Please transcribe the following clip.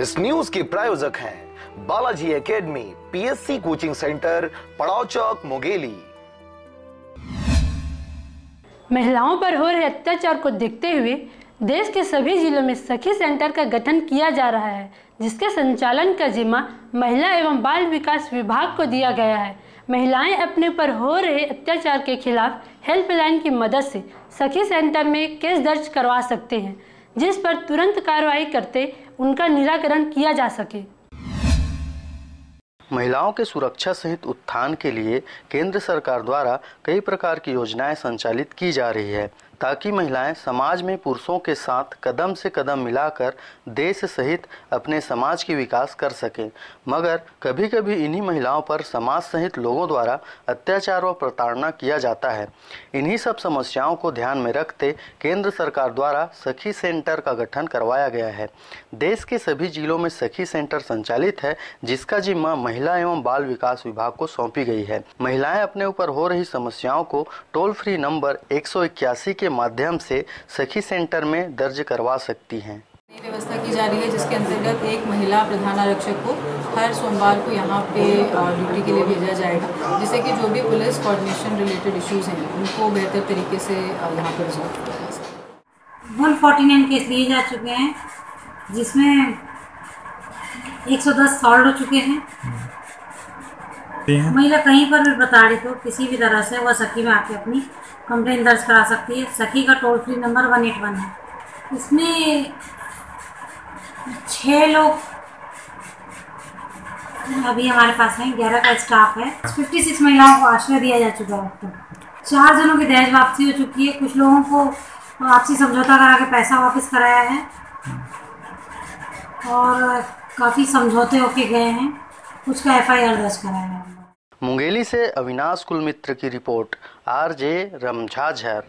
इस न्यूज के प्रायोजक हैं Balaji academy PSC coaching centre, पड़ाव चौक, मुंगेली। महिलाओं पर हो रहे अत्याचार को देखते हुए देश के सभी जिलों में सखी सेंटर का गठन किया जा रहा है, जिसके संचालन का जिम्मा महिला एवं बाल विकास विभाग को दिया गया है। महिलाएं अपने पर हो रहे अत्याचार के खिलाफ हेल्पलाइन की मदद से सखी सेंटर में केस दर्ज करवा सकते हैं, जिस पर तुरंत कार्रवाई करते उनका निराकरण किया जा सके। महिलाओं के सुरक्षा सहित उत्थान के लिए केंद्र सरकार द्वारा कई प्रकार की योजनाएं संचालित की जा रही है, ताकि महिलाएं समाज में पुरुषों के साथ कदम से कदम मिलाकर देश सहित अपने समाज की विकास कर सकें। मगर कभी कभी इन्हीं महिलाओं पर समाज सहित लोगों द्वारा अत्याचार व प्रताड़ना किया जाता है। इन्हीं सब समस्याओं को ध्यान में रखते केंद्र सरकार द्वारा सखी सेंटर का गठन करवाया गया है। देश के सभी जिलों में सखी सेंटर संचालित है, जिसका जिम्मा महिला एवं बाल विकास विभाग को सौंपी गई है। महिलाएं अपने ऊपर हो रही समस्याओं को टोल फ्री नंबर 181 के माध्यम से सखी सेंटर में दर्ज करवा सकती हैं। नई व्यवस्था की जा रही है, जिसके अंतर्गत एक महिला प्रधानारक्षक को हर सोमवार को यहाँ पे ड्यूटी के लिए भेजा जाएगा, जिससे कि जो भी पुलिस कोऑर्डिनेशन रिलेटेड इश्यूज हैं उनको बेहतर तरीके से यहाँ पर रिजॉल्व किया जा सके। 149 केस लिए जा चुके हैं, जिसमें 110 सॉल्व हो चुके हैं। महिला कहीं पर भी प्रताड़ित हो किसी भी तरह से, वह सखी में आके अपनी कंप्लेन दर्ज करा सकती है। सखी का टोल फ्री नंबर 181 है। इसमें 6 लोग अभी हमारे पास हैं, 11 का स्टाफ है। 56 महिलाओं को आश्रय दिया जा चुका है। अब तक 4 जनों की दहेज वापसी हो चुकी है। कुछ लोगों को आपसी समझौता करा के पैसा वापस कराया है और काफ़ी समझौते होके गए हैं। कुछ का FIR दर्ज कराया है। मुंगेली से अविनाश कुलमित्र की रिपोर्ट, RJ रमझाझर।